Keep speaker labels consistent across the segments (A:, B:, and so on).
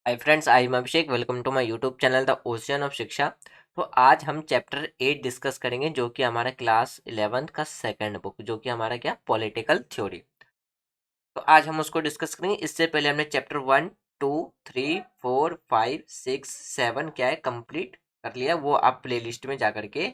A: Hi friends, I am Abhishek. Welcome to my YouTube channel the ocean of Shiksha. तो आज हम chapter 8 discuss करेंगे, जो कि हमारा क्लास 11th का सेकंड बुक, जो कि हमारा क्या पॉलिटिकल थ्योरी। तो आज हम उसको डिस्कस करेंगे। इससे पहले हमने चैप्टर 1, 2, 3, 4, 5, 6, 7 क्या है कंप्लीट कर लिया। वो आप प्ले लिस्ट में जा करके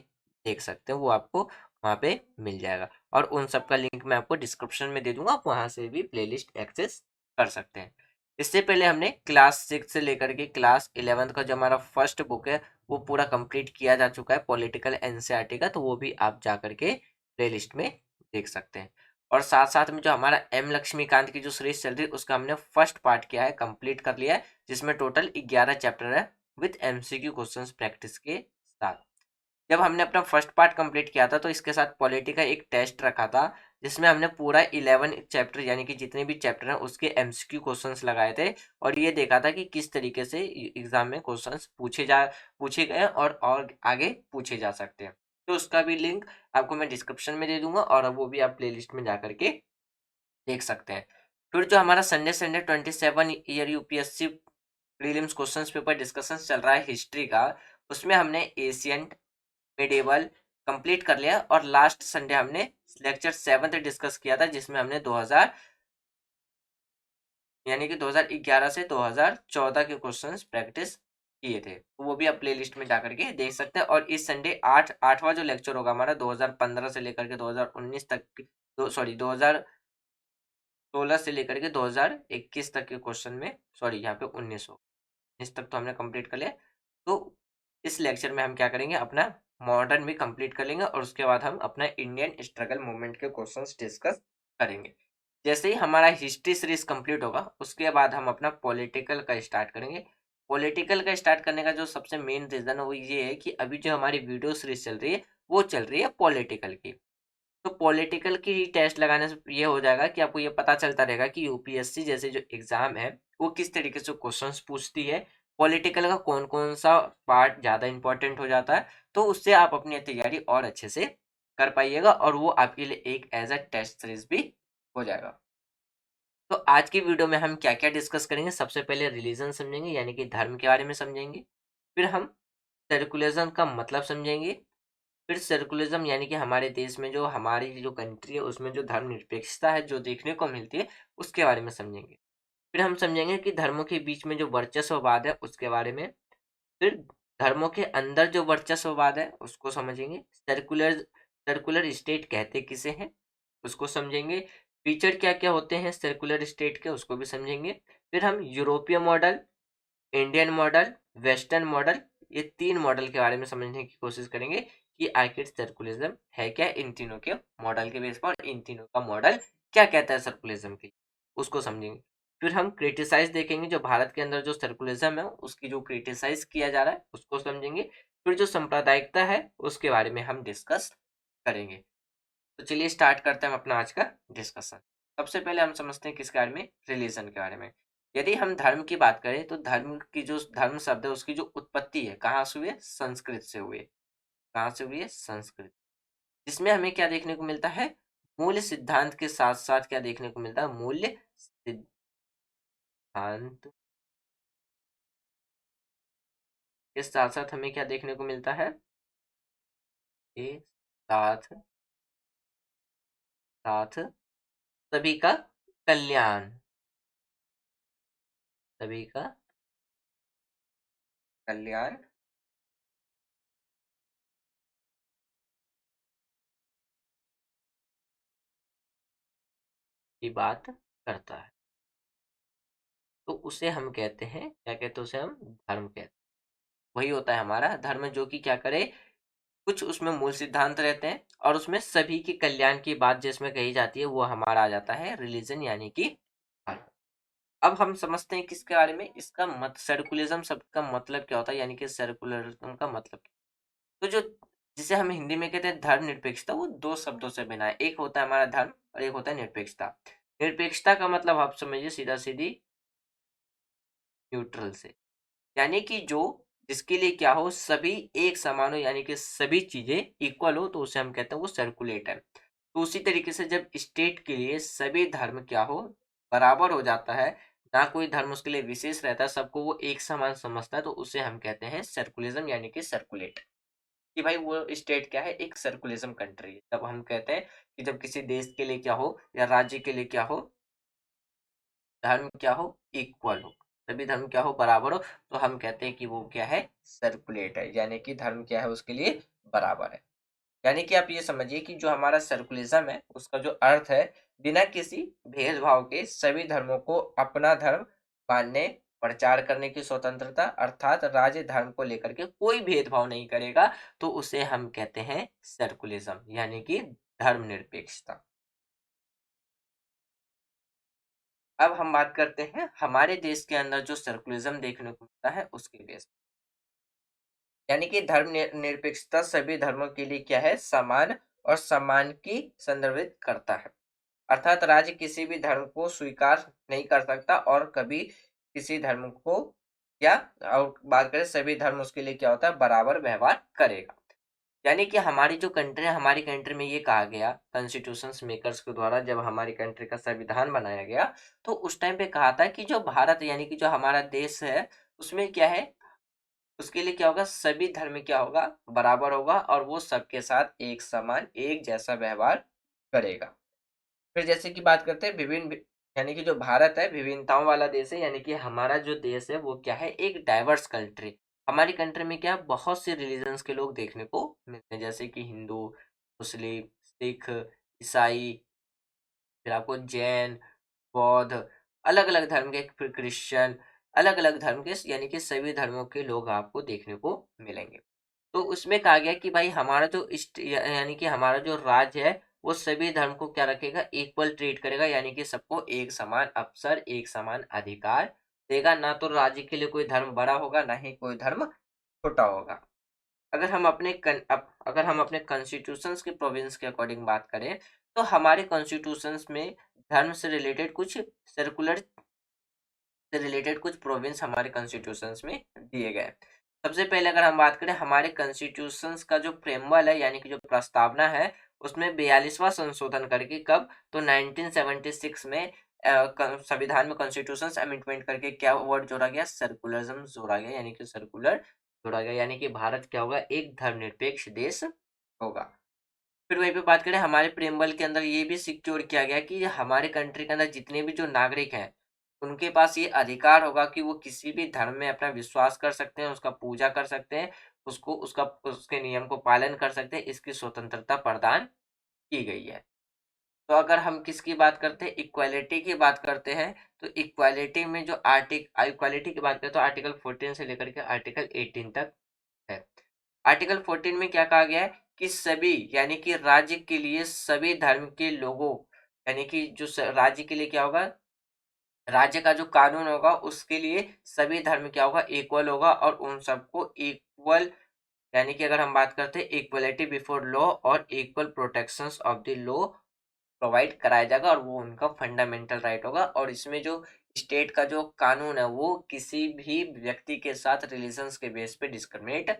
A: देख सकते हैं, वो आपको वहाँ पे मिल जाएगा। और उन सब का लिंक मैं आपको डिस्क्रिप्शन में दे दूंगा, आप वहाँ से भी प्ले लिस्ट एक्सेस कर सकते हैं। इससे पहले हमने क्लास 6 से लेकर के क्लास 11th का जो हमारा फर्स्ट बुक है वो पूरा कंप्लीट किया जा चुका है, पॉलिटिकल एनसीईआरटी का। तो वो भी आप जा करके प्ले लिस्ट में देख सकते हैं। और साथ साथ में जो हमारा एम लक्ष्मीकांत की जो सीरीज चल रही है उसका हमने फर्स्ट पार्ट किया है, कंप्लीट कर लिया है, जिसमें टोटल 11 चैप्टर है विद एमसीक्यू क्वेश्चंस प्रैक्टिस के साथ। जब हमने अपना फर्स्ट पार्ट कंप्लीट किया था तो इसके साथ पॉलिटी का एक टेस्ट रखा था, जिसमें हमने पूरा 11 चैप्टर यानी कि जितने भी चैप्टर हैं उसके एमसीक्यू क्वेश्चंस लगाए थे। और ये देखा था कि किस तरीके से एग्जाम में क्वेश्चंस पूछे गए और आगे पूछे जा सकते हैं। तो उसका भी लिंक आपको मैं डिस्क्रिप्शन में दे दूंगा, और वो भी आप प्लेलिस्ट में जा करके देख सकते हैं। फिर जो हमारा Sunday Sunday 27 year UPSC prelims questions paper discussion चल रहा है हिस्ट्री का, उसमें हमने एशियंट मिडेवल कंप्लीट कर लिया। और लास्ट संडे हमने लेक्चर 7 डिस्कस किया था, जिसमें हमने 2000 यानी कि 2011 से 2014 के क्वेश्चंस प्रैक्टिस किए थे। तो वो भी आप प्ले लिस्ट में जाकर के देख सकते हैं। और इस संडे आठवां जो लेक्चर होगा हमारा 2015 से लेकर के 2019 तक, 2016 से लेकर के 2021 तक के क्वेश्चन में, सॉरी यहाँ पे 19 तक तो हमने कंप्लीट कर लिया। तो इस लेक्चर में हम क्या करेंगे, अपना मॉडर्न भी कंप्लीट कर लेंगे, और उसके बाद हम अपना इंडियन स्ट्रगल मूवमेंट के क्वेश्चंस डिस्कस करेंगे। जैसे ही हमारा हिस्ट्री सीरीज कंप्लीट होगा उसके बाद हम अपना पॉलिटिकल का स्टार्ट करेंगे। पॉलिटिकल का स्टार्ट करने का जो सबसे मेन रीजन है वो ये है कि अभी जो हमारी वीडियो सीरीज चल रही है वो चल रही है पॉलिटिकल की। तो पॉलिटिकल की टेस्ट लगाने से ये हो जाएगा कि आपको ये पता चलता रहेगा कि यूपीएससी जैसे जो एग्जाम है वो किस तरीके से क्वेश्चंस पूछती है, पॉलिटिकल का कौन कौन सा पार्ट ज़्यादा इंपॉर्टेंट हो जाता है। तो उससे आप अपनी तैयारी और अच्छे से कर पाइएगा, और वो आपके लिए एक एज अ टेस्ट सीरीज भी हो जाएगा। तो आज की वीडियो में हम क्या क्या डिस्कस करेंगे, सबसे पहले रिलीजन समझेंगे यानी कि धर्म के बारे में समझेंगे। फिर हम सेकुलरिज्म का मतलब समझेंगे। फिर सेकुलरिज्म यानी कि हमारे देश में जो हमारी जो कंट्री है उसमें जो धर्मनिरपेक्षता है जो देखने को मिलती है उसके बारे में समझेंगे। फिर हम समझेंगे कि धर्मों के बीच में जो वर्चस्ववाद है उसके बारे में। फिर धर्मों के अंदर जो वर्चस्ववाद है उसको समझेंगे। सर्कुलर सर्कुलर स्टेट कहते किसे हैं उसको समझेंगे। फीचर क्या क्या होते हैं सर्कुलर स्टेट के उसको भी समझेंगे। फिर हम यूरोपीय model, Indian model, western model, ये 3 मॉडल के बारे में समझने की कोशिश करेंगे कि आखिर सर्कुलरिज्म है क्या इन तीनों के मॉडल के बेस पर, और इन तीनों का मॉडल क्या कहता है सर्कुलरिज्म की, उसको समझेंगे। फिर हम क्रिटिसाइज देखेंगे, जो भारत के अंदर जो सर्कुलरिज्म है उसकी जो क्रिटिसाइज किया जा रहा है उसको समझेंगे। फिर जो सांप्रदायिकता है उसके बारे में हम डिस्कस करेंगे। तो चलिए स्टार्ट करते हैं हम अपना आज का डिस्कशन। सबसे पहले हम समझते हैं किसके बारे में, रिलीजन के बारे में। यदि हम धर्म की बात करें तो धर्म की जो धर्म शब्द है उसकी जो उत्पत्ति है कहाँ से हुई है, संस्कृत से हुई है। कहाँ से हुई है, संस्कृत। जिसमें हमें क्या देखने को मिलता है, मूल्य सिद्धांत के साथ साथ क्या देखने को मिलता है, मूल्य सिद्धांत के साथ साथ हमें क्या देखने को मिलता है, के साथ साथ सभी का कल्याण, सभी का कल्याण की बात करता है। तो उसे हम कहते हैं, क्या कहते हैं उसे, हम धर्म कहते हैं। वही होता है हमारा धर्म, जो कि क्या करे, कुछ उसमें मूल सिद्धांत रहते हैं और उसमें सभी के कल्याण की बात जिसमें कही जाती है वो हमारा आ जाता है रिलीजन यानी कि धर्म। अब हम समझते हैं किसके बारे में, इसका मत सर्कुलरिज्म शब्द का मतलब क्या होता है, यानी कि सर्कुलरिज्म का मतलब क्या? तो जो जिसे हम हिंदी में कहते हैं धर्म निरपेक्षता, वो 2 शब्दों से बना है। एक होता है हमारा धर्म और एक होता है निरपेक्षता। निरपेक्षता का मतलब आप समझिए सीधा सीधी न्यूट्रल से, यानी कि जो जिसके लिए क्या हो, सभी एक समान हो, यानी कि सभी चीजें इक्वल हो, तो उसे हम कहते हैं वो सर्कुलेट है। तो उसी तरीके से जब स्टेट के लिए सभी धर्म क्या हो, बराबर हो जाता है, ना कोई धर्म उसके लिए विशेष रहता है, सबको वो एक समान समझता है, तो उसे हम कहते हैं सर्कुलिज्म यानी कि सर्कुलेट। कि भाई वो स्टेट क्या है, एक सर्कुलिज्म कंट्री है। तब हम कहते हैं कि जब किसी देश के लिए क्या हो या राज्य के लिए क्या हो, धर्म क्या हो, इक्वल हो, सभी धर्म क्या हो, बराबर हो, तो हम कहते हैं कि वो क्या है, सर्कुलेट है, यानी कि धर्म क्या है उसके लिए बराबर है। यानी कि आप ये समझिए कि जो हमारा सर्कुलिज्म है उसका जो अर्थ है, बिना किसी भेदभाव के सभी धर्मों को अपना धर्म मानने, प्रचार करने की स्वतंत्रता, अर्थात राज्य धर्म को लेकर के कोई भेदभाव नहीं करेगा, तो उसे हम कहते हैं सर्कुलिज्म यानी कि धर्मनिरपेक्षता। अब हम बात करते हैं हमारे देश के अंदर जो सर्कुलिज्म देखने को मिलता है उसके बेस, यानी कि धर्म निरपेक्षता सभी धर्मों के लिए क्या है, समान और सम्मान की संदर्भित करता है। अर्थात राज्य किसी भी धर्म को स्वीकार नहीं कर सकता और कभी किसी धर्म को क्या, और बात करें सभी धर्म उसके लिए क्या होता है, बराबर व्यवहार करेगा। यानी कि हमारी जो कंट्री है, हमारी कंट्री में ये कहा गया कॉन्स्टिट्यूशन मेकर्स के द्वारा, जब हमारी कंट्री का संविधान बनाया गया, तो उस टाइम पे कहा था कि जो भारत यानी कि जो हमारा देश है, उसमें क्या है, उसके लिए क्या होगा, सभी धर्म क्या होगा, बराबर होगा और वो सबके साथ एक समान एक जैसा व्यवहार करेगा। फिर जैसे कि बात करते हैं विभिन्न, यानी कि जो भारत है विभिन्नताओं वाला देश है, यानी कि हमारा जो देश है वो क्या है, एक डाइवर्स कंट्री। हमारी कंट्री में क्या बहुत से रिलीजन्स के लोग देखने को मिलते हैं, जैसे कि हिंदू, मुस्लिम, सिख, ईसाई, फिर आपको जैन, बौद्ध, अलग अलग धर्म के, फिर क्रिश्चियन, अलग अलग धर्म के, यानी कि सभी धर्मों के लोग आपको देखने को मिलेंगे। तो उसमें कहा गया कि भाई हमारा जो यानी कि हमारा जो राज्य है वो सभी धर्म को क्या रखेगा, इक्वल ट्रीट करेगा, यानी कि सबको एक समान अवसर, एक समान अधिकार देगा। ना तो राज्य के लिए कोई धर्म बड़ा होगा, ना ही कोई धर्म छोटा होगा। अगर हम अपने कॉन्स्टिट्यूशंस के प्रोविंस के अकॉर्डिंग बात करें, तो हमारे कॉन्स्टिट्यूशंस में धर्म से रिलेटेड कुछ सर्कुलर से रिलेटेड कुछ प्रोविंस हमारे कॉन्स्टिट्यूशंस में दिए गए। सबसे पहले अगर हम बात करें हमारे कॉन्स्टिट्यूशंस का जो प्रेम्बल है, यानी कि जो प्रस्तावना है, उसमें 42वां संशोधन करके, कब, तो 1976 में संविधान में कॉन्स्टिट्यूशंस अमेंडमेंट करके क्या वर्ड जोड़ा गया, सर्कुलरिज्म जोड़ा गया, यानी कि सर्कुलर जोड़ा गया, यानी कि भारत क्या होगा, एक धर्मनिरपेक्ष देश होगा। फिर वहीं पे बात करें हमारे प्रेमबल के अंदर ये भी सिक्योर किया गया कि हमारे कंट्री के अंदर जितने भी जो नागरिक हैं, उनके पास ये अधिकार होगा कि वो किसी भी धर्म में अपना विश्वास कर सकते हैं, उसका पूजा कर सकते हैं, उसको उसका उसके नियम को पालन कर सकते हैं, इसकी स्वतंत्रता प्रदान की गई है। तो अगर हम किसकी बात करते हैं, इक्वालिटी की बात करते हैं, तो इक्वालिटी में जो इक्वालिटी की बात करें तो आर्टिकल 14 से लेकर के आर्टिकल 18 तक है। आर्टिकल 14 में क्या कहा गया है कि सभी, यानी कि राज्य के लिए सभी धर्म के लोगों, यानी कि जो राज्य के लिए क्या होगा, राज्य का जो कानून होगा उसके लिए सभी धर्म क्या होगा, इक्वल होगा और उन सबको इक्वल, यानी कि अगर हम बात करते हैं इक्वलिटी बिफोर लॉ और equal protections of the law provide कराया जाएगा, और वो उनका फंडामेंटल राइट होगा। और इसमें जो स्टेट का जो कानून है वो किसी भी व्यक्ति के साथ रिलीजन्स के बेस पे डिस्क्रिमिनेट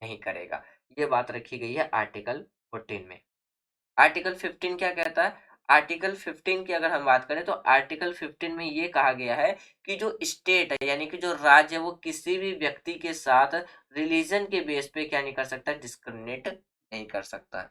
A: नहीं करेगा। ये बात रखी गई है आर्टिकल 14 में। आर्टिकल 15 क्या कहता है, आर्टिकल 15 की अगर हम बात करें तो आर्टिकल 15 में ये कहा गया है कि जो स्टेट है, यानी कि जो राज्य है, वो किसी भी व्यक्ति के साथ रिलीजन के बेस पे क्या नहीं कर सकता, डिस्क्रिमिनेट नहीं कर सकता।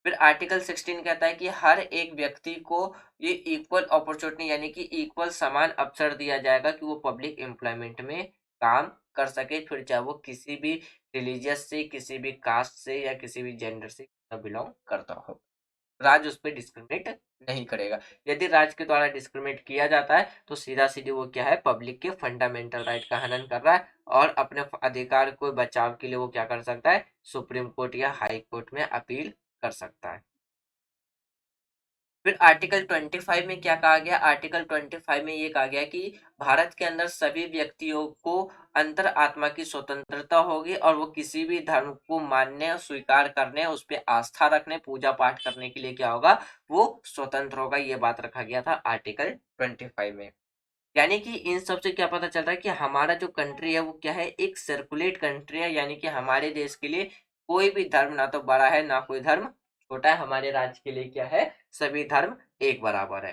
A: फिर आर्टिकल 16 कहता है कि हर एक व्यक्ति को ये इक्वल अपॉर्चुनिटी, यानी कि इक्वल समान अवसर दिया जाएगा कि वो पब्लिक एम्प्लॉयमेंट में काम कर सके, फिर चाहे वो किसी भी रिलीजियस से, किसी भी कास्ट से या किसी भी जेंडर से बिलोंग करता हो। राज्य उस पर डिस्क्रिमिनेट नहीं करेगा। यदि राज्य के द्वारा डिस्क्रिमिनेट किया जाता है तो सीधा सीधी वो क्या है, पब्लिक के फंडामेंटल राइट का हनन कर रहा है, और अपने अधिकार को बचाव के लिए वो क्या कर सकता है, सुप्रीम कोर्ट या हाई कोर्ट में अपील कर सकता है। फिर आर्टिकल 25 में क्या कहा गया, आर्टिकल 25 में ये कहा गया कि भारत के अंदर सभी व्यक्तियों को अंतर आत्मा की स्वतंत्रता होगी और वो किसी भी धर्म को मानने, स्वीकार करने, उस पर आस्था रखने, पूजा पाठ करने के लिए क्या होगा, वो स्वतंत्र होगा। ये बात रखा गया था आर्टिकल 25 में। यानी कि इन सब से क्या पता चल रहा है कि हमारा जो कंट्री है वो क्या है, एक सर्कुलेट कंट्री है, यानी कि हमारे देश के लिए कोई भी धर्म ना तो बड़ा है ना कोई धर्म छोटा है, हमारे राज्य के लिए क्या है, सभी धर्म एक बराबर है।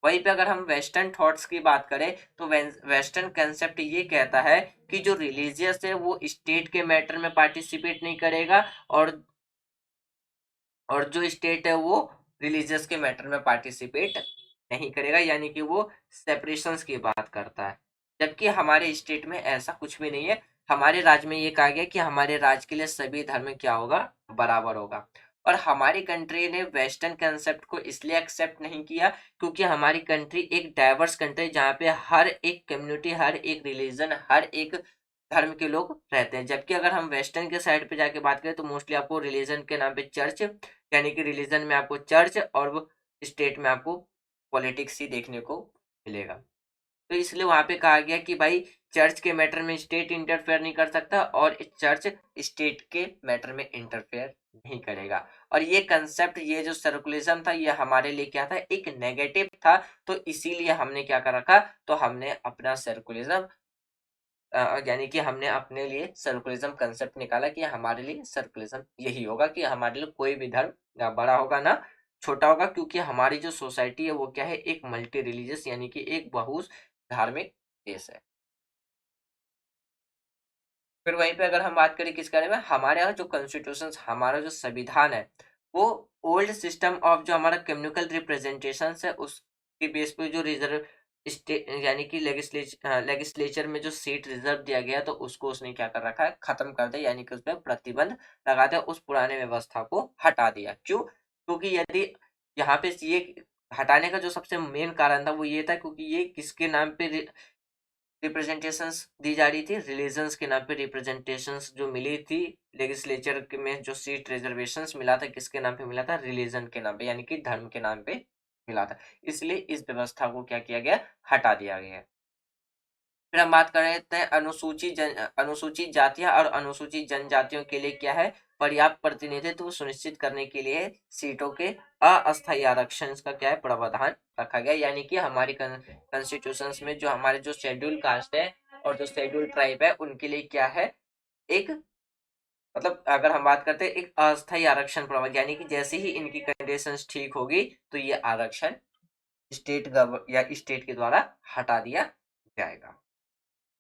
A: वहीं पे अगर हम वेस्टर्न थॉट्स की बात करें तो वेस्टर्न कंसेप्ट ये कहता है कि जो रिलीजियस है वो स्टेट के मैटर में पार्टिसिपेट नहीं करेगा, और जो स्टेट है वो रिलीजियस के मैटर में पार्टिसिपेट नहीं करेगा, यानी कि वो सेपरेशंस की बात करता है। जबकि हमारे स्टेट में ऐसा कुछ भी नहीं है। हमारे राज्य में ये कहा गया कि हमारे राज्य के लिए सभी धर्म क्या होगा, बराबर होगा। और हमारी कंट्री ने वेस्टर्न कंसेप्ट को इसलिए एक्सेप्ट नहीं किया क्योंकि हमारी कंट्री एक डाइवर्स कंट्री, जहाँ पे हर एक कम्युनिटी, हर एक रिलीजन, हर एक धर्म के लोग रहते हैं। जबकि अगर हम वेस्टर्न के साइड पे जाके बात करें तो मोस्टली आपको रिलीजन के नाम पे चर्च, यानी कि रिलीजन में आपको चर्च, और वो स्टेट में आपको पॉलिटिक्स ही देखने को मिलेगा। तो इसलिए वहां पे कहा गया कि भाई चर्च के मैटर में स्टेट इंटरफेयर नहीं कर सकता, और चर्च स्टेट के मैटर में इंटरफेयर नहीं करेगा। और ये कंसेप्ट, ये जो सर्कुलरिज्म था, ये हमारे लिए क्या था, एक नेगेटिव था। तो इसीलिए हमने क्या कर रखा, तो हमने अपना सर्कुलरिज्म, यानी कि हमने अपने लिए सर्कुलरिज्म कंसेप्ट निकाला कि हमारे लिए सर्कुलरिज्म यही होगा कि हमारे लिए कोई भी धर्म ना बड़ा होगा ना छोटा होगा, क्योंकि हमारी जो सोसाइटी है वो क्या है, एक मल्टी रिलीजियस, यानी कि एक बहु धार्मिक देश है। फिर वहीं पे अगर हम बात करें किस बारे में, हमारे यहाँ जो कॉन्स्टिट्यूशन, हमारा जो संविधान है, वो ओल्ड सिस्टम ऑफ जो हमारा कम्युनिकल रिप्रेजेंटेशन है उसके बेस पे जो रिजर्व स्टेट, यानी कि लेगिस्लेचर में जो सीट रिजर्व दिया गया, तो उसको उसने क्या कर रखा है, खत्म कर दिया, यानी कि उस पर प्रतिबंध लगा दिया, उस पुराने व्यवस्था को हटा दिया। क्यों? क्योंकि यदि यहाँ पे ये हटाने का जो सबसे मेन कारण था वो ये था, क्योंकि ये किसके नाम पे रिप्रेजेंटेशंस दी जा रही थी, रिलीजन्स के नाम पे रिप्रेजेंटेशंस जो मिली थी लेजिस्लेचर में, जो सीट रिजर्वेशंस मिला था, किसके नाम पे मिला था, रिलीजन के नाम पे, यानी कि धर्म के नाम पे मिला था। इसलिए इस व्यवस्था को क्या किया गया, हटा दिया गया। फिर हम बात कर रहे थे अनुसूचित जातियां और अनुसूचित जनजातियों के लिए क्या है, पर्याप्त प्रतिनिधित्व सुनिश्चित करने के लिए सीटों के अस्थायी आरक्षण का क्या है, प्रावधान रखा गया। यानी कि हमारी कॉन्स्टिट्यूशन में जो हमारे जो शेड्यूल कास्ट है और जो शेड्यूल ट्राइब है, उनके लिए क्या है, एक, मतलब अगर हम बात करते हैं एक अस्थायी आरक्षण प्रावधान, यानी कि जैसे ही इनकी कंडीशंस ठीक होगी तो ये आरक्षण स्टेट के द्वारा हटा दिया जाएगा।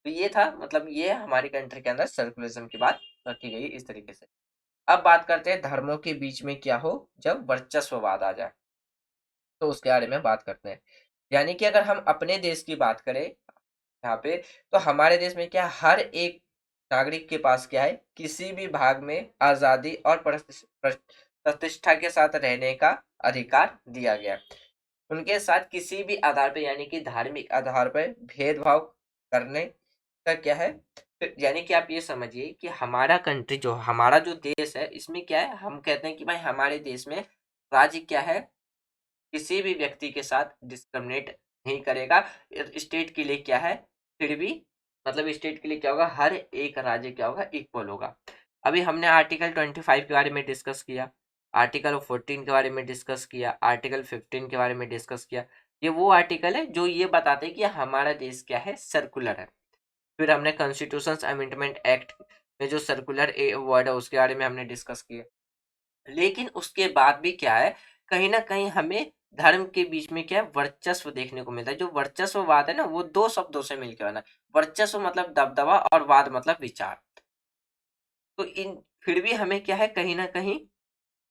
A: तो ये था, मतलब ये हमारी कंट्री के अंदर सर्कुलरिज्म की बात रखी गई इस तरीके से। अब बात करते हैं धर्मों के बीच में क्या हो जब वर्चस्ववाद आ जाए, तो उसके बारे में बात करते हैं। यानी कि अगर हम अपने देश की बात करें यहाँ पे, तो हमारे देश में क्या, हर एक नागरिक के पास क्या है, किसी भी भाग में आजादी और प्रतिष्ठा के साथ रहने का अधिकार दिया गया है। उनके साथ किसी भी आधार पे, यानी कि धार्मिक आधार पर भेदभाव करने का क्या है, यानी कि आप ये समझिए कि हमारा कंट्री, जो हमारा जो देश है, इसमें क्या है, हम कहते हैं कि भाई हमारे देश में राज्य क्या है, किसी भी व्यक्ति के साथ डिस्क्रिमिनेट नहीं करेगा। स्टेट के लिए क्या है, फिर भी, मतलब स्टेट के लिए क्या होगा, हर एक राज्य क्या होगा, इक्वल होगा। अभी हमने आर्टिकल 25 के बारे में डिस्कस किया, आर्टिकल 14 के बारे में डिस्कस किया, आर्टिकल 15 के बारे में डिस्कस किया। ये वो आर्टिकल है जो ये बताते हैं कि हमारा देश क्या है, सर्कुलर है। फिर हमने कॉन्स्टिट्यूशन अमेंडमेंट एक्ट में जो सर्कुलर वर्ड है उसके बारे में हमने डिस्कस किया। लेकिन उसके बाद भी क्या है, कहीं ना कहीं हमें धर्म के बीच में क्या है, वर्चस्व देखने को मिलता है। जो वर्चस्ववाद है ना, वो दो शब्दों से मिलकर बना है। वर्चस्व मतलब दबदबा, और वाद मतलब विचार। तो इन फिर भी हमें क्या है, कहीं ना कहीं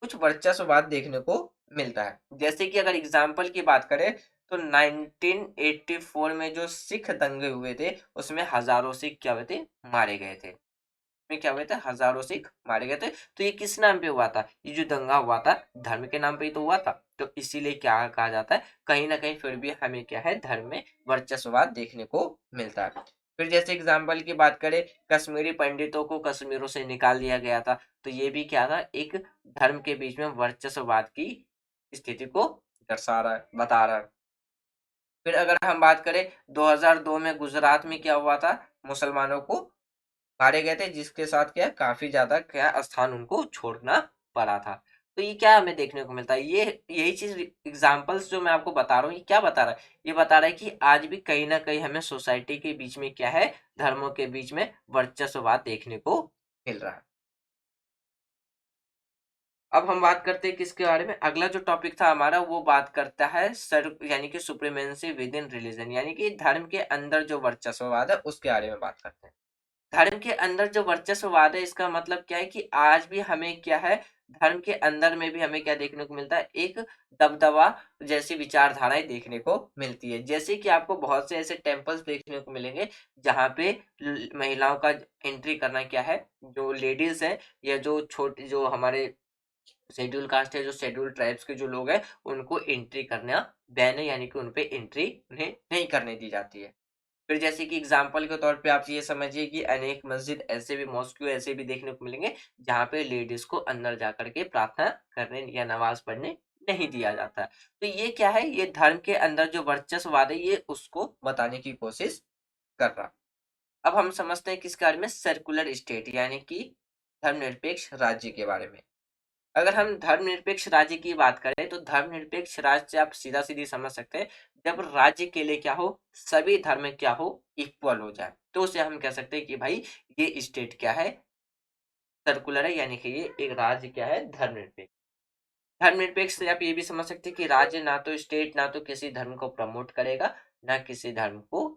A: कुछ वर्चस्ववाद देखने को मिलता है। जैसे कि अगर एग्जाम्पल की बात करें तो 1984 में जो सिख दंगे हुए थे, उसमें हजारों सिख क्या हुए थे, मारे गए थे। में क्या हुए थे, हजारों सिख मारे गए थे। तो ये किस नाम पे हुआ था, ये जो दंगा हुआ था, धर्म के नाम पे ही तो हुआ था। तो इसीलिए क्या कहा जाता है, कहीं ना कहीं फिर भी हमें क्या है, धर्म में वर्चस्ववाद देखने को मिलता है। फिर जैसे एग्जाम्पल की बात करें, कश्मीरी पंडितों को कश्मीरों से निकाल दिया गया था। तो ये भी क्या था, एक धर्म के बीच में वर्चस्ववाद की स्थिति को दर्शा रहा है, बता रहा है। फिर अगर हम बात करें 2002 में गुजरात में क्या हुआ था, मुसलमानों को मारे गए थे, जिसके साथ क्या काफी ज्यादा क्या स्थान उनको छोड़ना पड़ा था। तो ये क्या हमें देखने को मिलता है, ये यही चीज एग्जांपल्स जो मैं आपको बता रहा हूँ, ये क्या बता रहा है, ये बता रहा है कि आज भी कहीं ना कहीं हमें सोसाइटी के बीच में क्या है, धर्मों के बीच में वर्चस्ववाद देखने को मिल रहा है। अब हम बात करते हैं किसके बारे में, अगला जो टॉपिक था हमारा वो बात करता है सर यानी कि सुप्रीमेंसी विद इन रिलीजन, यानी कि धर्म के अंदर जो वर्चस्ववाद है उसके बारे में बात करते हैं। धर्म के अंदर जो वर्चस्ववाद है इसका मतलब क्या है कि आज भी हमें क्या है, धर्म के अंदर में भी हमें क्या देखने को मिलता है, एक दबदबा जैसी विचारधाराएं देखने को मिलती है। जैसे कि आपको बहुत से ऐसे टेम्पल्स देखने को मिलेंगे जहाँ पे महिलाओं का एंट्री करना क्या है, जो लेडीज है या जो छोटे जो हमारे शेड्यूल कास्ट है, जो शेड्यूल ट्राइब्स के जो लोग हैं उनको एंट्री करना बैन है, यानी कि उनपे एंट्री उन्हें नहीं करने दी जाती है। फिर जैसे कि एग्जाम्पल के तौर पे आप ये समझिए कि अनेक मस्जिद ऐसे भी मॉस्क्यू ऐसे भी देखने को मिलेंगे जहाँ पे लेडीज को अंदर जाकर के प्रार्थना करने या नमाज पढ़ने नहीं दिया जाता। तो ये क्या है, ये धर्म के अंदर जो वर्चस्ववाद है ये उसको बताने की कोशिश कर रहा। अब हम समझते हैं किसके बारे में, सर्कुलर स्टेट यानी कि धर्मनिरपेक्ष राज्य के बारे में। अगर हम धर्मनिरपेक्ष राज्य की बात करें तो धर्मनिरपेक्ष राज्य से आप सीधा सीधी समझ सकते हैं, जब राज्य के लिए क्या हो, सभी धर्म क्या हो, इक्वल हो जाए, तो उसे हम कह सकते हैं कि भाई ये स्टेट क्या है, सर्कुलर है, यानी कि ये एक राज्य क्या है, धर्मनिरपेक्ष। धर्मनिरपेक्ष से आप ये भी समझ सकते हैं कि राज्य ना तो स्टेट ना तो किसी धर्म को प्रमोट करेगा ना किसी धर्म को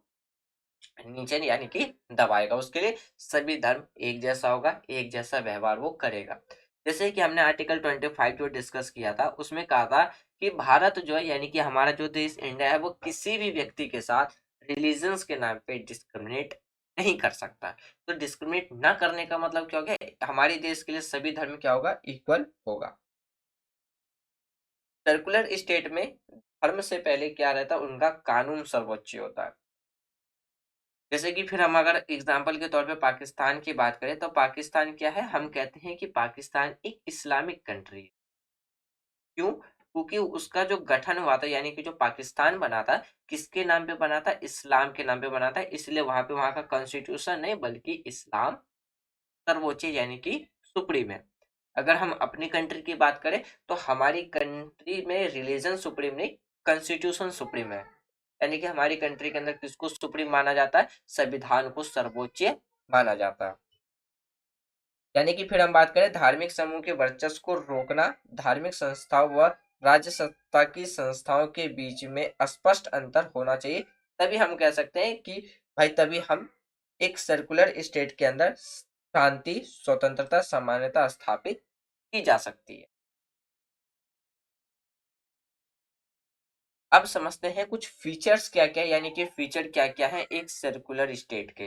A: नीचे यानी कि दबाएगा, उसके लिए सभी धर्म एक जैसा होगा, एक जैसा व्यवहार वो करेगा। जैसे कि हमने आर्टिकल 25 जो डिस्कस किया था उसमें कहा था कि भारत जो है यानी कि हमारा जो देश इंडिया है वो किसी भी व्यक्ति के साथ रिलीजन्स के नाम पे डिस्क्रिमिनेट नहीं कर सकता। तो डिस्क्रिमिनेट ना करने का मतलब क्या हो गया, हमारे देश के लिए सभी धर्म क्या होगा, इक्वल होगा। सर्कुलर स्टेट में धर्म से पहले क्या रहता है, उनका कानून सर्वोच्च होता है। जैसे कि फिर हम अगर एग्जाम्पल के तौर पे पाकिस्तान की बात करें तो पाकिस्तान क्या है, हम कहते हैं कि पाकिस्तान एक इस्लामिक कंट्री है। क्यों, क्योंकि उसका जो गठन हुआ था यानी कि जो पाकिस्तान बना था किसके नाम पे बना था, इस्लाम के नाम पे बना था, इसलिए वहां पे वहां का कॉन्स्टिट्यूशन नहीं बल्कि इस्लाम सर्वोच्च यानी कि सुप्रीम है। अगर हम अपनी कंट्री की बात करें तो हमारी कंट्री में रिलीजन सुप्रीम नहीं, कॉन्स्टिट्यूशन सुप्रीम है। यानी कि हमारी कंट्री के अंदर किसको सुप्रीम माना जाता है, संविधान को सर्वोच्च माना जाता है। यानी कि फिर हम बात करें धार्मिक समूह के वर्चस्व को रोकना, धार्मिक संस्थाओं व राज्य सत्ता की संस्थाओं के बीच में स्पष्ट अंतर होना चाहिए, तभी हम कह सकते हैं कि भाई तभी हम एक सर्कुलर स्टेट के अंदर शांति स्वतंत्रता समानता स्थापित की जा सकती है। अब समझते हैं कुछ फीचर्स क्या क्या, यानी कि फीचर क्या क्या है एक सर्कुलर स्टेट के।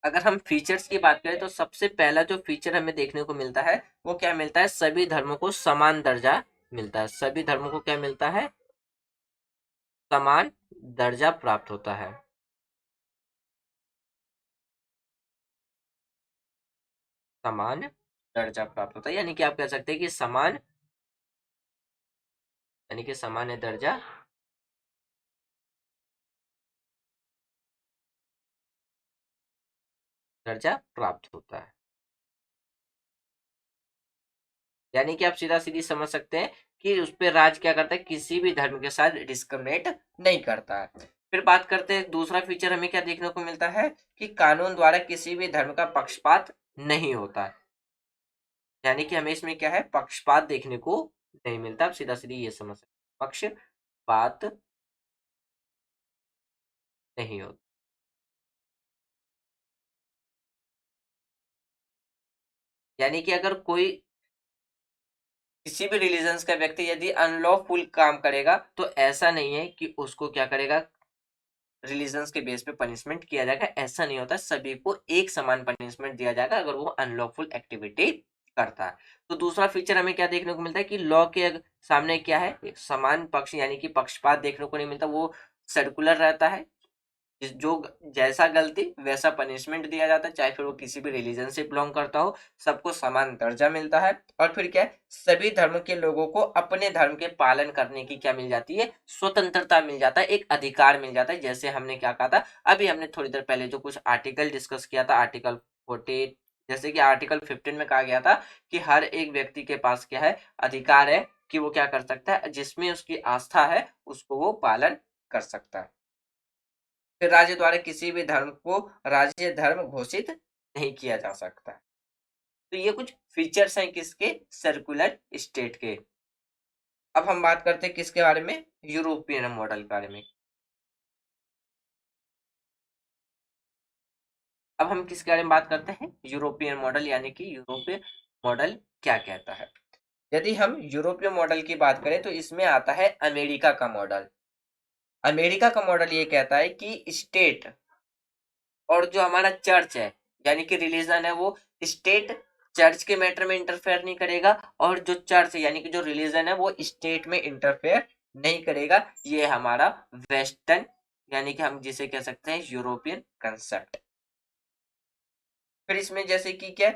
A: अगर हम फीचर्स की बात करें तो सबसे पहला जो फीचर हमें देखने को मिलता है वो क्या मिलता है, सभी धर्मों को समान दर्जा मिलता है। सभी धर्मों को क्या मिलता है, समान दर्जा प्राप्त होता है। समान दर्जा प्राप्त होता है यानी कि आप कह सकते हैं कि समान यानी कि सामान्य दर्जा प्राप्त होता है। यानी कि आप सीधा सीधी समझ सकते हैं कि उस पे राज क्या करता है, किसी भी धर्म के साथ डिस्क्रिमिनेट नहीं करता है। फिर बात करते हैं दूसरा फीचर हमें क्या देखने को मिलता है कि कानून द्वारा किसी भी धर्म का पक्षपात नहीं होता है। यानी कि हमें इसमें क्या है, पक्षपात देखने को नहीं मिलता। आप सीधा सीधी ये समझ सकते हैं, पक्षपात नहीं होता। यानी कि अगर कोई किसी भी रिलीजन्स का व्यक्ति यदि अनलॉफुल काम करेगा तो ऐसा नहीं है कि उसको क्या करेगा, रिलीजन्स के बेस पे पनिशमेंट किया जाएगा, ऐसा नहीं होता। सभी को एक समान पनिशमेंट दिया जाएगा अगर वो अनलॉफुल एक्टिविटी करता है। तो दूसरा फीचर हमें क्या देखने को मिलता है कि लॉ के सामने क्या है, एक समान पक्ष यानी कि पक्षपात देखने को नहीं मिलता, वो सर्कुलर रहता है। जो जैसा गलती वैसा पनिशमेंट दिया जाता है, चाहे फिर वो किसी भी रिलीजन से बिलोंग करता हो, सबको समान दर्जा मिलता है। और फिर क्या है, सभी धर्म के लोगों को अपने धर्म के पालन करने की क्या मिल जाती है, स्वतंत्रता मिल जाता है, एक अधिकार मिल जाता है। जैसे हमने क्या कहा था, अभी हमने थोड़ी देर पहले जो कुछ आर्टिकल डिस्कस किया था, आर्टिकल 48, जैसे कि आर्टिकल 15 में कहा गया था कि हर एक व्यक्ति के पास क्या है, अधिकार है कि वो क्या कर सकता है, जिसमें उसकी आस्था है उसको वो पालन कर सकता है। फिर राज्य द्वारा किसी भी धर्म को राज्य धर्म घोषित नहीं किया जा सकता। तो ये कुछ फीचर्स हैं किसके, सर्कुलर स्टेट के। अब हम बात करते हैं किसके बारे में, यूरोपियन मॉडल के बारे में। अब हम किसके बारे में बात करते हैं, यूरोपियन मॉडल, यानी कि यूरोपीय मॉडल क्या कहता है। यदि हम यूरोपीय मॉडल की बात करें तो इसमें आता है अमेरिका का मॉडल। अमेरिका का मॉडल ये कहता है कि स्टेट और जो हमारा चर्च है, यानी कि रिलीजन है, वो स्टेट चर्च के मैटर में इंटरफेयर नहीं करेगा, और जो चर्च है यानी कि जो रिलीजन है वो स्टेट में इंटरफेयर नहीं करेगा। ये हमारा वेस्टर्न, यानी कि हम जिसे कह सकते हैं यूरोपियन कंसेप्ट। फिर इसमें जैसे कि क्या,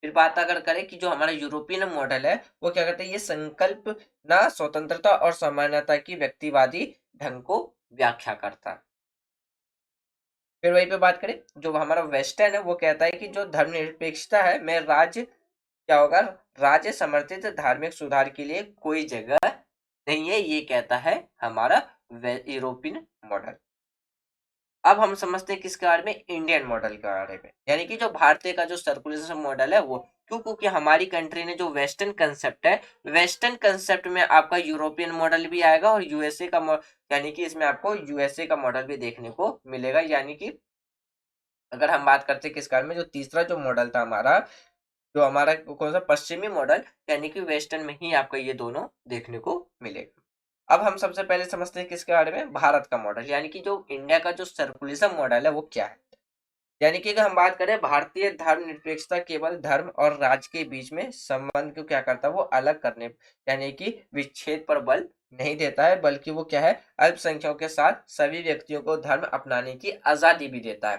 A: फिर बात अगर करें कि जो हमारा यूरोपियन मॉडल है वो क्या करता है, ये संकल्प ना स्वतंत्रता और समानता की व्यक्तिवादी ढंग को व्याख्या करता है। फिर वहीं पे बात करें, जो हमारा वेस्टर्न है वो कहता है कि जो धर्मनिरपेक्षता है में राज्य क्या होगा, राज्य समर्थित धार्मिक सुधार के लिए कोई जगह नहीं है, ये कहता है हमारा यूरोपियन मॉडल। अब हम समझते हैं किसके बारे में, इंडियन मॉडल के बारे में, यानी कि जो भारतीय का जो सर्कुलेशन मॉडल है वो। क्यों, क्योंकि हमारी कंट्री ने जो वेस्टर्न कंसेप्ट है, वेस्टर्न कंसेप्ट में आपका यूरोपियन मॉडल भी आएगा और यूएसए का यानी कि इसमें आपको यूएसए का मॉडल भी देखने को मिलेगा। यानी कि अगर हम बात करते हैं किस बारे में, जो तीसरा जो मॉडल था हमारा, जो हमारा कौन सा, पश्चिमी मॉडल, यानी कि वेस्टर्न में ही आपका ये दोनों देखने को मिलेगा। अब हम सबसे पहले समझते हैं किसके बारे में, भारत का मॉडल, यानी कि जो इंडिया का जो सर्कुलिज्म मॉडल है वो क्या है। यानी कि अगर हम बात करें, भारतीय धर्मनिरपेक्षता केवल धर्म और राज्य के बीच में संबंध को क्या करता है, वो अलग करने, यानी कि विच्छेद पर बल नहीं देता है, बल्कि वो क्या है, अल्पसंख्यकों के साथ सभी व्यक्तियों को धर्म अपनाने की आजादी भी देता है।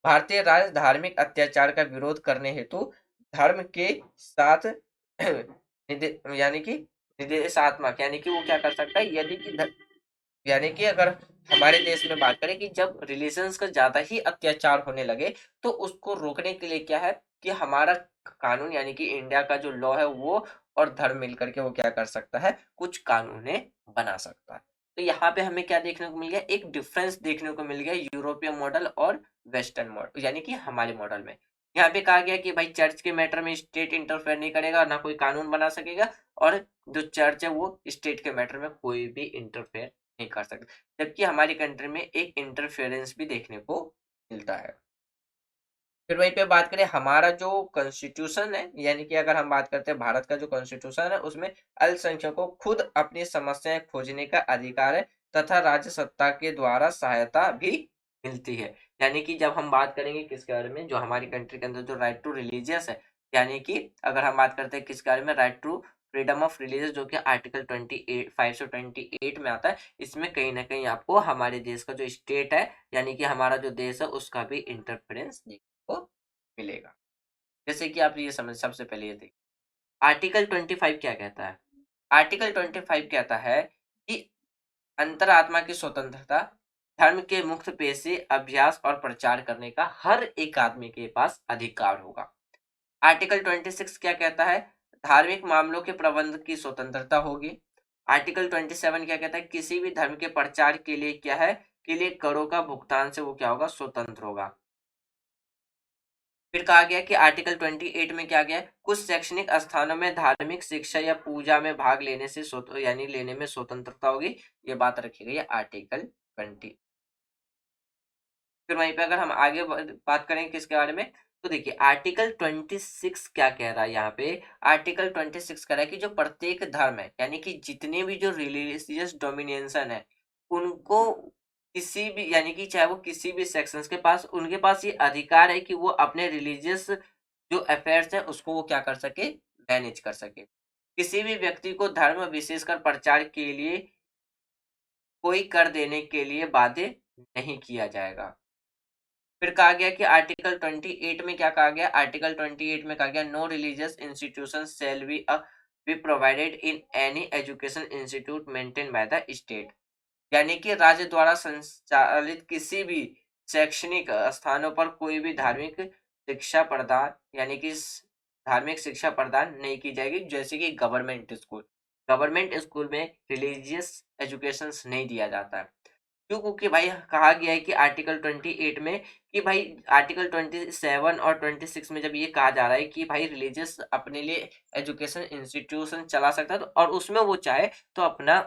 A: भारतीय राज्य धार्मिक अत्याचार का विरोध करने हेतु धर्म के साथ यानी कि निर्देशात्मक, यानी कि वो क्या कर सकता है, यदि कि यानी कि अगर हमारे देश में बात करें कि जब रिलीजन्स का ज्यादा ही अत्याचार होने लगे, तो उसको रोकने के लिए क्या है कि हमारा कानून, यानी कि इंडिया का जो लॉ है वो और धर्म मिलकर के वो क्या कर सकता है, कुछ कानूने बना सकता है। तो यहाँ पे हमें क्या देखने को मिल गया, एक डिफरेंस देखने को मिल गया यूरोपियन मॉडल और वेस्टर्न मॉडल, यानी कि हमारे मॉडल में। यहाँ पे कहा गया कि भाई चर्च के मैटर में स्टेट इंटरफेयर नहीं करेगा, ना कोई कानून बना सकेगा, और जो चर्च है वो स्टेट के मैटर में कोई भी इंटरफेयर नहीं कर सकते। जबकि हमारी कंट्री में एक इंटरफेरेंस भी देखने को मिलता है। फिर वहीं पे बात करें, हमारा जो कॉन्स्टिट्यूशन है, यानी कि अगर हम बात करते हैं भारत का जो कॉन्स्टिट्यूशन है, उसमें अल्पसंख्यकों को खुद अपनी समस्याएं खोजने का अधिकार है, तथा राज्य सत्ता के द्वारा सहायता भी मिलती है। यानी कि जब हम बात करेंगे किसके बारे में, जो हमारी कंट्री के अंदर जो राइट टू रिलीजियस है, यानी कि अगर हम बात करते हैं किसके बारे में, right to freedom of religious, जो कि आर्टिकल 528 में आता है, इसमें कहीं ना कहीं आपको हमारे देश का जो स्टेट है, यानी कि हमारा जो देश है, उसका भी इंटरफेरेंस को मिलेगा। जैसे कि आप ये समझ, सबसे पहले ये देखिए आर्टिकल 25 क्या कहता है। आर्टिकल 25 कहता है कि अंतरात्मा की स्वतंत्रता, धर्म के मुक्त पेशे, अभ्यास और प्रचार करने का हर एक आदमी के पास अधिकार होगा। आर्टिकल 26 क्या कहता है, धार्मिक मामलों के प्रबंध की स्वतंत्रता होगी। आर्टिकल 27 क्या कहता है, किसी भी धर्म के प्रचार के लिए क्या है, के लिए करों का भुगतान से वो क्या होगा, स्वतंत्र होगा। फिर कहा गया कि आर्टिकल 28 में क्या गया, कुछ शैक्षणिक स्थानों में धार्मिक शिक्षा या पूजा में भाग लेने से यानी लेने में स्वतंत्रता होगी। ये बात रखी गई है आर्टिकल 20। फिर वहीं पे अगर हम आगे बात करें किसके बारे में, तो देखिए आर्टिकल 26 क्या कह रहा है यहाँ पे। आर्टिकल 26 कह रहा है कि जो प्रत्येक धर्म है, यानी कि जितने भी जो रिलीजियस डोमिनेशन है, उनको किसी भी, यानी कि चाहे वो किसी भी सेक्शंस के पास, उनके पास ये अधिकार है कि वो अपने रिलीजियस जो अफेयर्स है उसको वो क्या कर सके, मैनेज कर सके। किसी भी व्यक्ति को धर्म विशेषकर प्रचार के लिए कोई कर देने के लिए बाध्य नहीं किया जाएगा। फिर कहा गया कि आर्टिकल 28 में क्या कहा गया, आर्टिकल 28 में कहा गया, no religious institution shall be provided in any education institute maintain by the state. यानी कि राज्य द्वारा संचालित किसी भी शैक्षणिक स्थानों पर कोई भी धार्मिक शिक्षा प्रदान, यानी कि धार्मिक शिक्षा प्रदान नहीं की जाएगी, जैसे कि गवर्नमेंट स्कूल में रिलीजियस एजुकेशन नहीं दिया जाता है। क्यों? क्योंकि भाई कहा गया है कि आर्टिकल 28 में कि भाई आर्टिकल 27 और 26 में जब ये कहा जा रहा है कि भाई रिलीजियस अपने लिए एजुकेशन इंस्टीट्यूशन चला सकता है, तो और उसमें वो चाहे तो अपना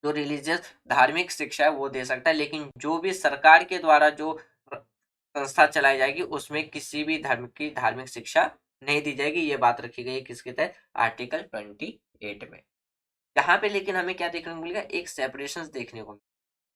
A: जो रिलीजियस धार्मिक शिक्षा है वो दे सकता है, लेकिन जो भी सरकार के द्वारा जो संस्था चलाई जाएगी उसमें किसी भी धर्म की धार्मिक शिक्षा नहीं दी जाएगी। ये बात रखी गई है किसके तहत? आर्टिकल 28 में। यहाँ पे लेकिन हमें क्या देखने को मिलेगा? एक सेपरेशन देखने को।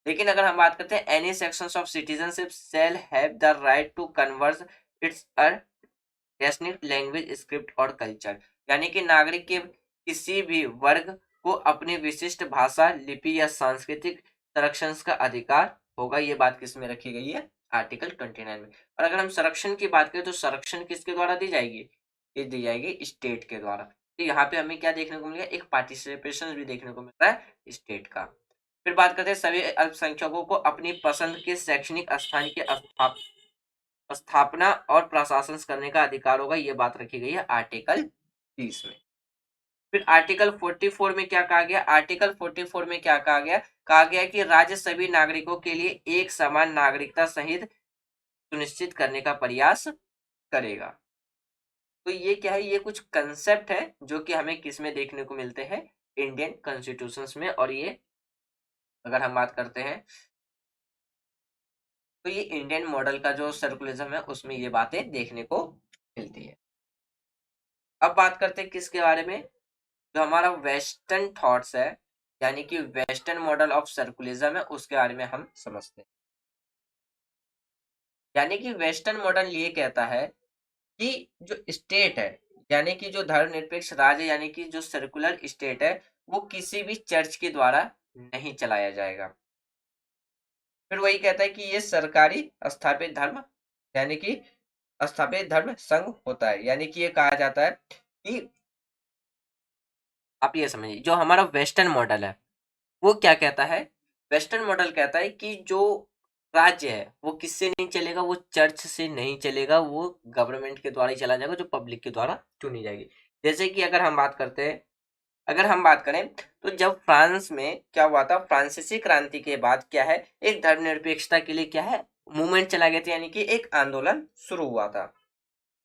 A: लेकिन अगर हम बात करते हैं any sections of citizenship shall have the right to converse its destinate language script और कल्चर, यानी कि नागरिक के किसी भी वर्ग को अपनी विशिष्ट भाषा लिपि या सांस्कृतिक संरक्षण का अधिकार होगा। ये बात किस में रखी गई है? आर्टिकल 29 में। और अगर हम संरक्षण की बात करें तो संरक्षण किसके द्वारा दी जाएगी? ये दी जाएगी स्टेट के द्वारा। तो यहाँ पे हमें क्या देखने को मिलेगा? एक पार्टिसिपेशन भी देखने को मिल रहा है स्टेट का। फिर बात करते हैं सभी अल्पसंख्यकों को अपनी पसंद के शैक्षणिक स्थान की स्थापना और प्रशासन करने का अधिकार होगा। ये बात रखी गई है आर्टिकल 30 में। फिर आर्टिकल 44 में क्या कहा गया? आर्टिकल 44 में क्या कहा गया? कहा गया कि राज्य सभी नागरिकों के लिए एक समान नागरिकता सहित सुनिश्चित करने का प्रयास करेगा। तो ये क्या है? ये कुछ कंसेप्ट है जो कि हमें किस में देखने को मिलते हैं? इंडियन कॉन्स्टिट्यूशन में। और ये अगर हम बात करते हैं तो ये इंडियन मॉडल का जो सर्कुलरिज्म है उसमें ये बातें देखने को मिलती है। अब बात करते हैं किसके बारे में? जो हमारा वेस्टर्न थॉट्स है, यानी कि वेस्टर्न मॉडल ऑफ सर्कुलरिज्म है, उसके बारे में हम समझते हैं। यानी कि वेस्टर्न मॉडल ये कहता है कि जो स्टेट है, यानी कि जो धर्मनिरपेक्ष राज्य यानी कि जो सर्कुलर स्टेट है, वो किसी भी चर्च के द्वारा नहीं चलाया जाएगा। फिर वही कहता है कि ये सरकारी स्थापित धर्म यानी कि स्थापित धर्म संघ होता है। यानी कि ये कहा जाता है कि आप ये समझिए जो हमारा वेस्टर्न मॉडल है वो क्या कहता है? वेस्टर्न मॉडल कहता है कि जो राज्य है वो किससे नहीं चलेगा? वो चर्च से नहीं चलेगा, वो गवर्नमेंट के द्वारा ही चला जाएगा, जो पब्लिक के द्वारा चुनी जाएगी। जैसे कि अगर हम बात करते हैं, अगर हम बात करें तो जब फ्रांस में क्या हुआ था? फ्रांसीसी क्रांति के बाद क्या है? एक धर्मनिरपेक्षता के लिए क्या है? मूवमेंट चला गया था, यानी कि एक आंदोलन शुरू हुआ था।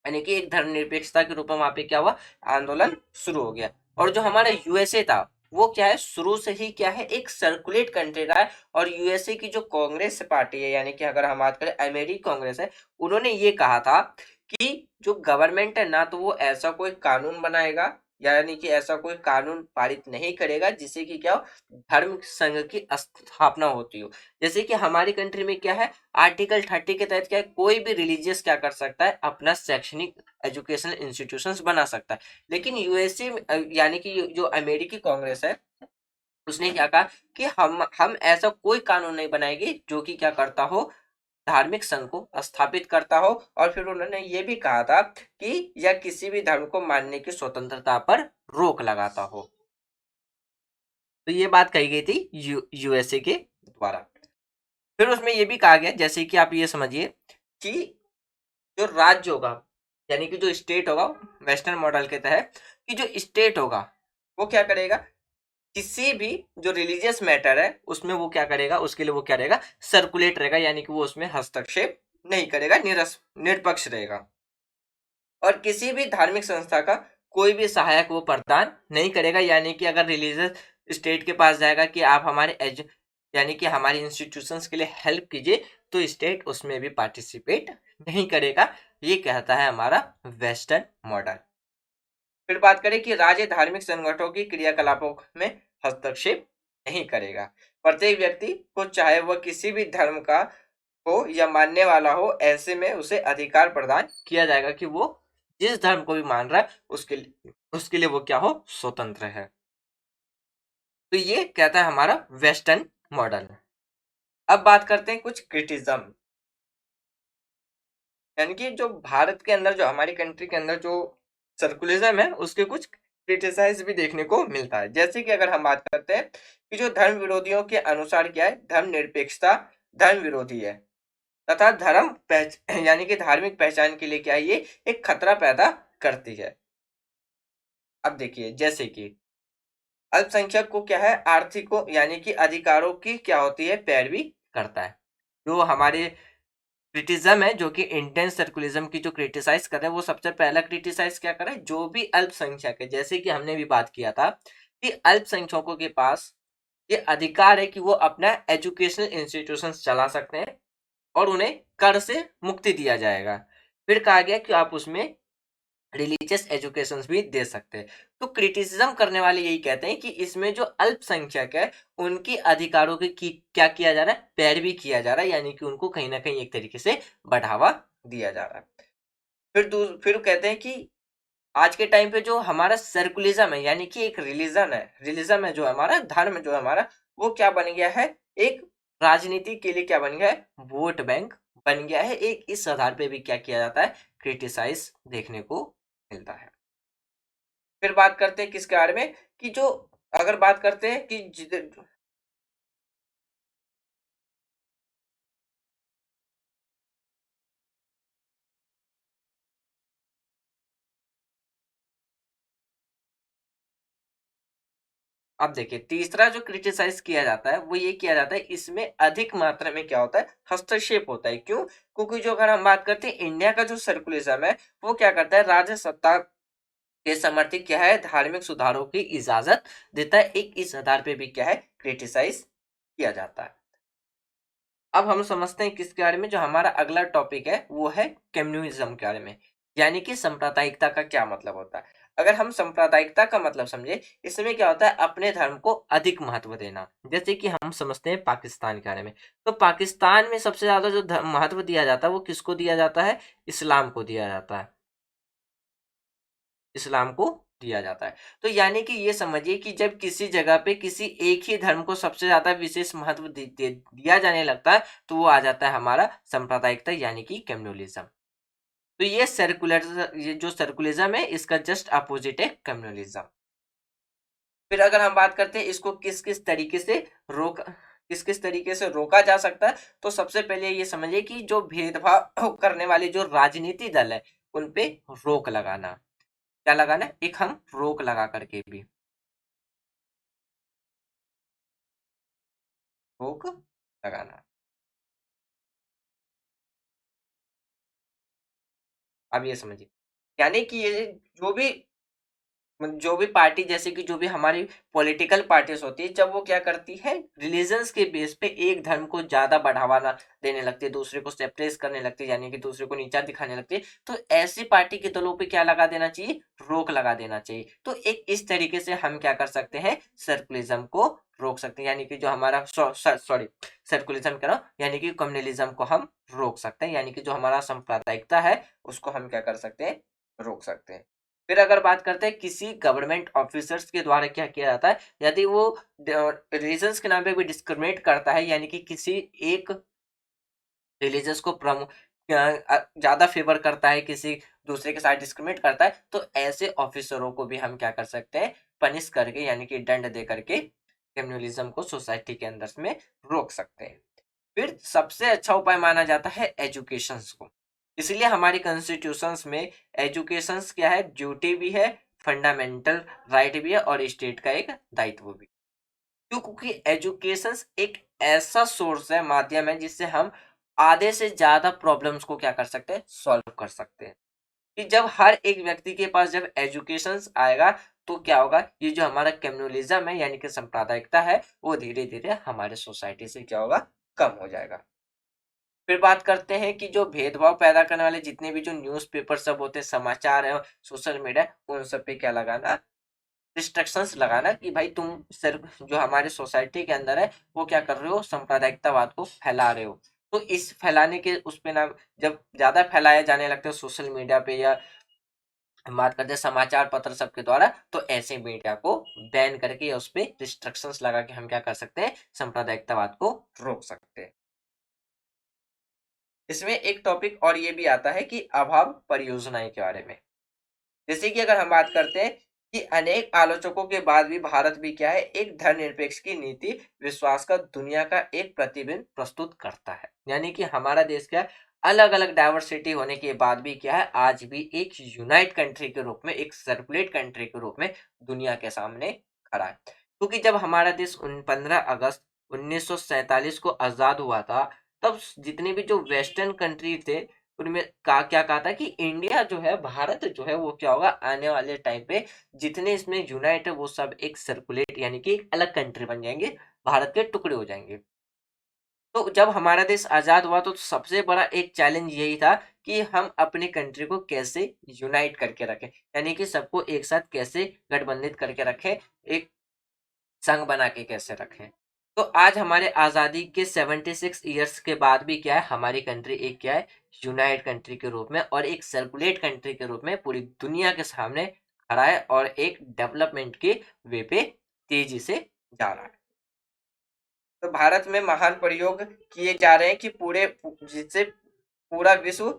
A: यानी कि एक धर्मनिरपेक्षता के रूप में वहां पे क्या हुआ? आंदोलन शुरू हो गया। और जो हमारा यूएसए था वो क्या है? शुरू से ही क्या है? एक सर्कुलेट कंट्री रहा है। और यूएसए की जो कांग्रेस पार्टी है, यानी कि अगर हम बात करें अमेरिकी कांग्रेस है, उन्होंने ये कहा था कि जो गवर्नमेंट है ना तो वो ऐसा कोई कानून बनाएगा, यानी कि ऐसा कोई कानून पारित नहीं करेगा जिससे कि क्या हो? धर्म संघ की स्थापना होती हो। जैसे कि हमारी कंट्री में क्या है? आर्टिकल 30 के तहत क्या है? कोई भी रिलीजियस क्या कर सकता है? अपना शैक्षणिक एजुकेशनल इंस्टीट्यूशंस बना सकता है। लेकिन यूएसए यानी कि जो अमेरिकी कांग्रेस है उसने क्या कहा कि हम ऐसा कोई कानून नहीं बनाएंगे जो कि क्या करता हो? धार्मिक संघ को स्थापित करता हो। और फिर उन्होंने ये भी कहा था कि यह किसी भी धर्म को मानने की स्वतंत्रता पर रोक लगाता हो। तो ये बात कही गई थी यूएसए के द्वारा। फिर उसमें ये भी कहा गया, जैसे कि आप ये समझिए कि जो राज्य होगा यानी कि जो स्टेट होगा वेस्टर्न मॉडल के तहत, कि जो स्टेट होगा वो क्या करेगा? किसी भी जो रिलीजियस मैटर है उसमें वो क्या करेगा? उसके लिए वो क्या रहेगा? सर्कुलेट रहेगा, यानी कि वो उसमें हस्तक्षेप नहीं करेगा, निरपक्ष रहेगा। और किसी भी धार्मिक संस्था का कोई भी सहायक वो प्रदान नहीं करेगा। यानी कि अगर रिलीजियस स्टेट के पास जाएगा कि आप हमारे यानी कि हमारी इंस्टीट्यूशंस के लिए हेल्प कीजिए, तो स्टेट उसमें भी पार्टिसिपेट नहीं करेगा। ये कहता है हमारा वेस्टर्न मॉडल। फिर बात करें कि राज्य धार्मिक संगठनों की क्रियाकलापों में हस्तक्षेप नहीं करेगा। प्रत्येक व्यक्ति को चाहे वह किसी भी धर्म का हो या मानने वाला हो, ऐसे में उसे अधिकार प्रदान किया जाएगा कि वो जिस धर्म को भी मान रहा है उसके लिए वो क्या हो? स्वतंत्र है। तो ये कहता है हमारा वेस्टर्न मॉडल। अब बात करते हैं कुछ क्रिटिज्म, यानी कि जो भारत के अंदर, जो हमारी कंट्री के अंदर जो सर्कुलरिज्म है उसके कुछ क्रिटिसाइज भी देखने को मिलता है। जैसे कि अगर हम बात करते हैं कि जो धर्म विरोधियों के अनुसार क्या है? धर्म निरपेक्षता धर्म विरोधी है तथा धर्म यानी कि धार्मिक पहचान के लिए क्या है? ये एक खतरा पैदा करती है। अब देखिए, जैसे कि अल्पसंख्यक को क्या है, आर्थिक को यानी कि अधिकारों की क्या होती है, पैरवी करता है। जो हमारे क्रिटिज्म है, जो कि इंडियन सर्कुलिज्म की जो क्रिटिसाइज कर रहे हैं, वो सबसे पहला क्रिटिसाइज क्या कर रहे हैं, जो भी अल्पसंख्यक है, जैसे कि हमने भी बात किया था कि अल्पसंख्यकों के पास ये अधिकार है कि वो अपना एजुकेशनल इंस्टीट्यूशन चला सकते हैं और उन्हें कर से मुक्ति दिया जाएगा। फिर कहा गया कि आप उसमें रिलीजियस एजुकेशन भी दे सकते हैं। तो क्रिटिसिज्म करने वाले यही कहते हैं कि इसमें जो अल्पसंख्यक है उनकी अधिकारों की क्या किया जा रहा है, पैरवी किया जा रहा है, यानी कि उनको कहीं ना कहीं एक तरीके से बढ़ावा दिया जा रहा है। फिर कहते हैं कि आज के टाइम पे जो हमारा सर्कुलिज्म है, यानी कि एक रिलीजन है जो हमारा धर्म जो हमारा, वो क्या बन गया है, एक राजनीति के लिए क्या बन गया है, वोट बैंक बन गया है। एक इस आधार पे भी क्या किया जाता है, क्रिटिसाइज देखने को मिलता है। फिर बात करते हैं किसके बारे में, कि जो अगर बात करते हैं कि अब देखिए, तीसरा जो क्रिटिसाइज किया जाता है वो ये किया जाता है, इसमें अधिक मात्रा में क्या होता है, हस्तक्षेप होता है। क्यों? क्योंकि जो अगर हम बात करते हैं इंडिया का जो सर्कुलिज्म है, वो क्या करता है, राज्य सत्ता के समर्थित क्या है, धार्मिक सुधारों की इजाजत देता है। एक इस आधार पे भी क्या है, क्रिटिसाइज किया जाता है। अब हम समझते हैं किसके बारे में, जो हमारा अगला टॉपिक है वो है कम्युनिज्म के बारे में, यानी कि सांप्रदायिकता का क्या मतलब होता है। अगर हम सांप्रदायिकता का मतलब समझे, इसमें क्या होता है, अपने धर्म को अधिक महत्व देना। जैसे कि हम समझते हैं पाकिस्तान के बारे में, तो पाकिस्तान में सबसे ज्यादा जो महत्व दिया जाता है वो किसको दिया जाता है, इस्लाम को दिया जाता है, इस्लाम को दिया जाता है। तो यानी कि ये समझिए कि जब किसी जगह पे किसी एक ही धर्म को सबसे ज्यादा विशेष महत्व दिया जाने लगता है, तो वो आ जाता है हमारा सांप्रदायिकता यानी कि कम्युनलिज्म। तो ये जो सर्कुलरिज्म है, इसका जस्ट अपोजिट है कम्युनलिज्म। फिर अगर हम बात करते हैं इसको किस किस तरीके से रोका जा सकता है, तो सबसे पहले ये समझिए कि जो भेदभाव करने वाले जो राजनीति दल है, उन पे रोक लगाना। क्या लगाना है, एक हम रोक लगा करके भी रोक लगाना। अब ये समझिए, यानी कि ये जो भी पार्टी, जैसे कि जो भी हमारी पॉलिटिकल पार्टीज होती है, जब वो क्या करती है, रिलीजन्स के बेस पे एक धर्म को ज्यादा बढ़ावा ना देने लगती है, दूसरे को सेपरेट करने लगती है, यानी कि दूसरे को नीचा दिखाने लगती है, तो ऐसी पार्टी के दलों पे क्या लगा देना चाहिए, रोक लगा देना चाहिए। तो एक इस तरीके से हम क्या कर सकते हैं, सर्कुलिज्म को रोक सकते हैं, यानी कि जो हमारा सॉरी सर्कुलिज्म कह रहा हूं, यानी कि कम्युनलिज्म को हम रोक सकते हैं, यानी कि जो हमारा सांप्रदायिकता है उसको हम क्या कर सकते हैं, रोक सकते हैं। फिर अगर बात करते हैं किसी गवर्नमेंट ऑफिसर्स के द्वारा क्या किया जाता है, यदि वो रिलीजन्स के नाम पे भी डिस्क्रिमिनेट करता है, यानी कि किसी एक रिलीजियस को ज्यादा फेवर करता है, किसी दूसरे के साथ डिस्क्रिमिनेट करता है, तो ऐसे ऑफिसरों को भी हम क्या कर सकते हैं, पनिश करके यानी कि दंड दे करके कम्युनलिज्म को सोसाइटी के अंदर में रोक सकते हैं। फिर सबसे अच्छा उपाय माना जाता है एजुकेशन को। इसलिए हमारी कॉन्स्टिट्यूशंस में एजुकेशंस क्या है, ड्यूटी भी है, फंडामेंटल राइट भी है और स्टेट का एक दायित्व भी। क्यों? क्योंकि एजुकेशन एक ऐसा सोर्स है, माध्यम है, जिससे हम आधे से ज्यादा प्रॉब्लम्स को क्या कर सकते हैं, सॉल्व कर सकते हैं। कि जब हर एक व्यक्ति के पास जब एजुकेशन आएगा, तो क्या होगा, ये जो हमारा कम्युनलिज्म है यानी कि सांप्रदायिकता है, वो धीरे धीरे हमारे सोसाइटी से क्या होगा, कम हो जाएगा। फिर बात करते हैं कि जो भेदभाव पैदा करने वाले जितने भी जो न्यूज़पेपर सब होते हैं, समाचार है, सोशल मीडिया, उन सब पे क्या लगाना, रिस्ट्रिक्शंस लगाना कि भाई तुम सिर्फ जो हमारे सोसाइटी के अंदर है वो क्या कर रहे हो, सांप्रदायिकतावाद को फैला रहे हो। तो इस फैलाने के उस पे ना, जब ज्यादा फैलाया जाने लगता है सोशल मीडिया पे या हम बात करते हैं समाचार पत्र सबके द्वारा, तो ऐसे मीडिया को बैन करके या उस पे रिस्ट्रिक्शंस लगा के हम क्या कर सकते हैं, सांप्रदायिकतावाद को रोक सकते हैं। इसमें एक टॉपिक और ये भी आता है कि अभाव परियोजनाएं के बारे में। जैसे कि अगर हम बात करते हैं कि अनेक आलोचकों के बाद भी भारत भी क्या है, एक धर्मनिरपेक्ष की नीति विश्वास का दुनिया का एक प्रतिबिंब प्रस्तुत करता है, यानी कि हमारा देश क्या है, अलग अलग डाइवर्सिटी होने के बाद भी क्या है, आज भी एक यूनाइट कंट्री के रूप में, एक सर्कुलेट कंट्री के रूप में दुनिया के सामने खड़ा है। क्योंकि जब हमारा देश 15 अगस्त 1947 को आजाद हुआ था, तब जितने भी जो वेस्टर्न कंट्री थे उनमें क्या कहा था कि इंडिया जो है, भारत जो है, वो क्या होगा आने वाले टाइम पे, जितने इसमें यूनाइट है वो सब एक सर्कुलेट यानी कि एक अलग कंट्री बन जाएंगे, भारत के टुकड़े हो जाएंगे। तो जब हमारा देश आजाद हुआ तो सबसे बड़ा एक चैलेंज यही था कि हम अपने कंट्री को कैसे यूनाइट करके रखें, यानी कि सबको एक साथ कैसे गठबंधित करके रखें, एक संघ बना के कैसे रखें। तो आज हमारे आजादी के 76 ईयर्स के बाद भी क्या है, हमारी कंट्री एक क्या है, यूनाइट कंट्री के रूप में और एक सर्कुलेट कंट्री के रूप में पूरी दुनिया के सामने खड़ा है और एक डेवलपमेंट के वे पे तेजी से जा रहा है। तो भारत में महान प्रयोग किए जा रहे हैं कि जिससे पूरा विश्व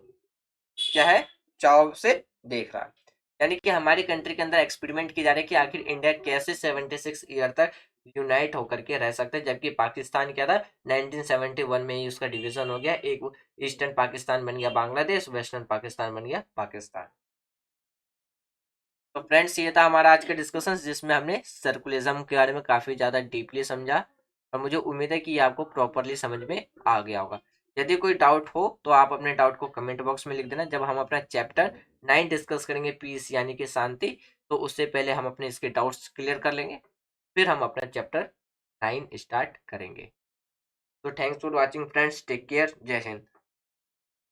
A: क्या है, चाव से देख रहा है। यानी कि हमारी कंट्री के अंदर एक्सपेरिमेंट की जा रही है कि आखिर इंडिया कैसे 76 ईयर तक यूनाइट होकर के रह सकता है, जबकि पाकिस्तान क्या था, 1971 में ही उसका डिवीजन हो गया, एक ईस्टर्न पाकिस्तान बन गया बांग्लादेश, वेस्टर्न पाकिस्तान बन गया पाकिस्तान। तो फ्रेंड्स, ये था हमारा आज का डिस्कशन, जिसमें हमने सर्कुलरिज्म के बारे में काफी ज्यादा डीपली समझा, और मुझे उम्मीद है कि ये आपको प्रॉपरली समझ में आ गया होगा। यदि कोई डाउट हो तो आप अपने डाउट को कमेंट बॉक्स में लिख देना। जब हम अपना चैप्टर 9 डिस्कस करेंगे, पीस यानी कि शांति, तो उससे पहले हम अपने इसके डाउट्स क्लियर कर लेंगे, फिर हम अपना चैप्टर 9 स्टार्ट करेंगे। तो thanks for watching friends, take care, जय हिंद।